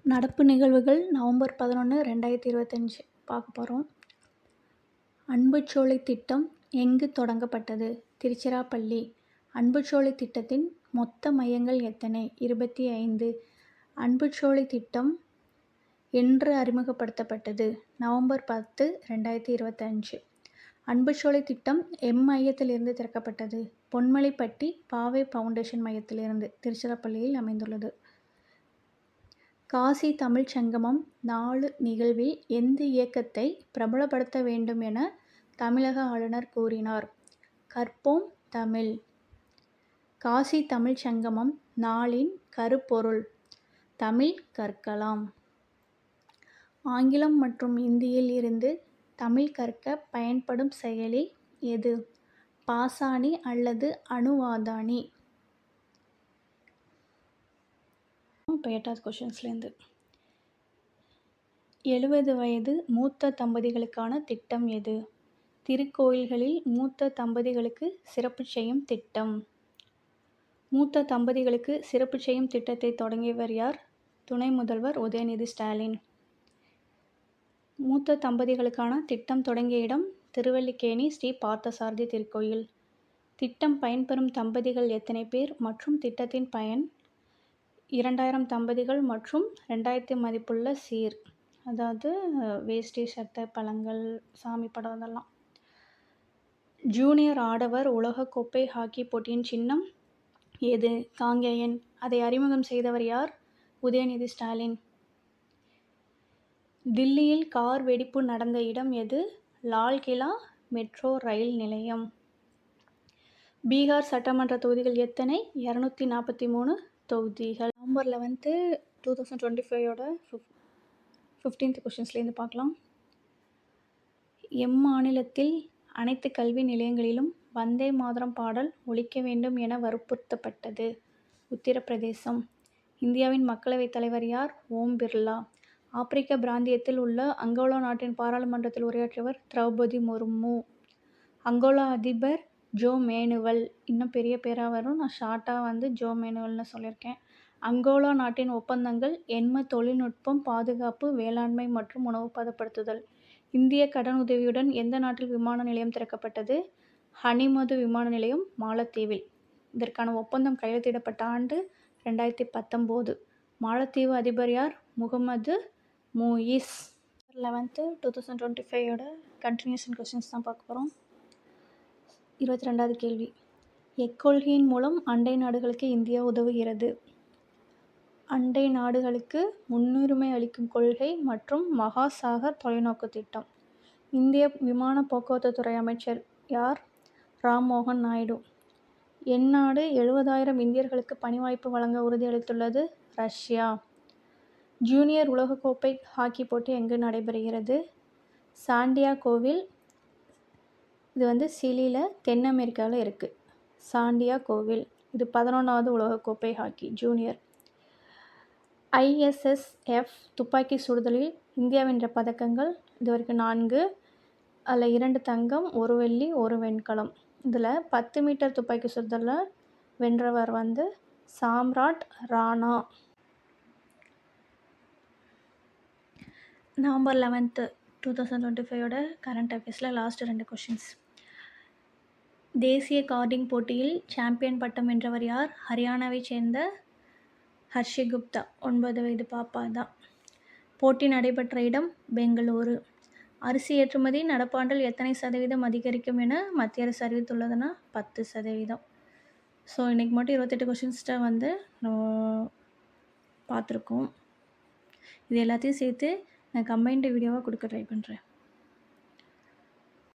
நடப்பு நிகழ்வுகள் நவம்பர் 11, 2025 பார்க்க போகிறோம். அன்புச்சோலை திட்டம் எங்கு தொடங்கப்பட்டது? திருச்சிராப்பள்ளி. அன்புச்சோலை திட்டத்தின் மொத்த மையங்கள் எத்தனை? 25. அன்புச்சோலை திட்டம் என்று அறிமுகப்படுத்தப்பட்டது? நவம்பர் 10, 2025. அன்புச்சோலை திட்டம் மையத்திலிருந்து திறக்கப்பட்டது? பொன்மலைப்பட்டி பாவை ஃபவுண்டேஷன் மையத்திலிருந்து திருச்சிராப்பள்ளியில் அமைந்துள்ளது. காசி தமிழ்ச் சங்கமம் 4 நிகழ்வில் எந்த இயக்கத்தை பிரபலப்படுத்த வேண்டும் என தமிழக ஆளுநர் கூறினார்? கற்போம் தமிழ். காசி தமிழ்ச் சங்கமம் 4 கருப்பொருள் தமிழ் கற்கலாம். ஆங்கிலம் மற்றும் இந்தியில் இருந்து தமிழ் கற்க பயன்படும் செயலி எது? பாசாணி அல்லது அனுவாதானி? இப்போ 8வது கொஷின்ஸ்லேருந்து 70 வயது மூத்த தம்பதிகளுக்கான திட்டம் எது? திருக்கோயில்களில் மூத்த தம்பதிகளுக்கு சிறப்பு செய்யும் திட்டம். மூத்த தம்பதிகளுக்கு சிறப்பு செய்யும் திட்டத்தை தொடங்கியவர் யார்? துணை முதல்வர் உதயநிதி ஸ்டாலின். மூத்த தம்பதிகளுக்கான திட்டம் தொடங்கிய இடம் திருவல்லிக்கேணி ஸ்ரீ பார்த்தசாரதி திருக்கோயில். திட்டம் பயன்பெறும் தம்பதிகள் எத்தனை பேர் மற்றும் திட்டத்தின் பயன்? 2000 தம்பதிகள் மற்றும் 2000 மதிப்புள்ள சீர், அதாவது வேஷ்டி சட்டை பழங்கள் சாமி படம் அதெல்லாம். ஜூனியர் ஆடவர் உலகக்கோப்பை ஹாக்கி போட்டியின் சின்னம் எது? காங்கேயன். அதை அறிமுகம் செய்தவர் யார்? உதயநிதி ஸ்டாலின். தில்லியில் கார் வெடிப்பு நடந்த இடம் எது? லால்கிலா மெட்ரோ ரயில் நிலையம். பீகார் சட்டமன்ற தொகுதிகள் எத்தனை? 243 தொகுதிகள். நவம்பர் 11, 2025 15th கொஷின்ஸ்லேருந்து பார்க்கலாம். மாநிலத்தில் அனைத்து கல்வி நிலையங்களிலும் வந்தே மாதரம் பாடல் ஒலிக்க வேண்டும் என வற்புறுத்தப்பட்டது? உத்தரப்பிரதேசம். இந்தியாவின் மக்களவைத் தலைவர் யார்? ஓம் பிர்லா. ஆப்பிரிக்க பிராந்தியத்தில் உள்ள அங்கோலா நாட்டின் பாராளுமன்றத்தில் உரையாற்றியவர் திரௌபதி முர்மு. அங்கோலா அதிபர் ஜோ மேனுவல். இன்னும் பெரிய பேராக வரும், நான் ஷார்ட்டாக ஜோ மேனுவல்னு சொல்லியிருக்கேன். அங்கோலா நாட்டின் ஒப்பந்தங்கள் எண்ம தொழில்நுட்பம், பாதுகாப்பு, வேளாண்மை மற்றும் உணவு பதப்படுத்துதல். இந்திய கடன் உதவியுடன் எந்த நாட்டில் விமான நிலையம் திறக்கப்பட்டது? ஹனிமது விமான நிலையம் மாலத்தீவில். இதற்கான ஒப்பந்தம் கையெழுத்திடப்பட்ட ஆண்டு 2019. மாலத்தீவு அதிபர் யார்? Mohammed Muizzu. 11th 2025 continuation questions தான் பார்க்க போகிறோம். 22வது கேள்வி. எக்கொள்கையின் மூலம் அண்டை நாடுகளுக்கு இந்தியா உதவுகிறது? அண்டை நாடுகளுக்கு முன்னுரிமை அளிக்கும் கொள்கை மற்றும் மகாசாகர் தொலைநோக்கு திட்டம். இந்திய விமான போக்குவரத்து துறை அமைச்சர் யார்? ராம்மோகன் நாயுடு. எந்நாடு 70,000 இந்தியர்களுக்கு பணி வாய்ப்பு வழங்க உறுதியளித்துள்ளது? ரஷ்யா. ஜூனியர் உலகக்கோப்பை ஹாக்கி போட்டி எங்கு நடைபெறுகிறது? சாண்டியாகோவில். இது சிலியில் தென் அமெரிக்காவில் இருக்குது. சாண்டியாகோவில். இது 11வது உலகக்கோப்பை ஹாக்கி ஜூனியர். ISSF துப்பாக்கி சுடுதலில் இந்தியா வென்ற பதக்கங்கள் இதுவரைக்கும் 4. அதில் 2 தங்கம், 1 வெள்ளி, 1 வெண்கலம். இதில் 10 மீட்டர் துப்பாக்கி சுடுதலில் வென்றவர் சாம்ராட் ராணா. நவம்பர் 11, 2025 கரண்ட் அஃபேர்ஸில் லாஸ்ட் 2 கொஷின்ஸ். தேசிய கார்டிங் போட்டியில் சாம்பியன் பட்டம் வென்றவர் யார்? ஹரியானாவை சேர்ந்த ஹர்ஷிகுப்தா. 9 வயது பாப்பா தான். போட்டி நடைபெற்ற இடம் பெங்களூரு. அரிசி ஏற்றுமதி நடப்பாண்டில் எத்தனை சதவீதம் அதிகரிக்கும் என மத்திய அரசு அறிவித்துள்ளதுன்னா 10%. ஸோ இன்றைக்கி மட்டும் 28 கொஷின்ஸ்ட்டை பார்த்துருக்கோம். இது எல்லாத்தையும் சேர்த்து நான் கம்பைன்டு வீடியோவாக கொடுக்க ட்ரை பண்ணுறேன்.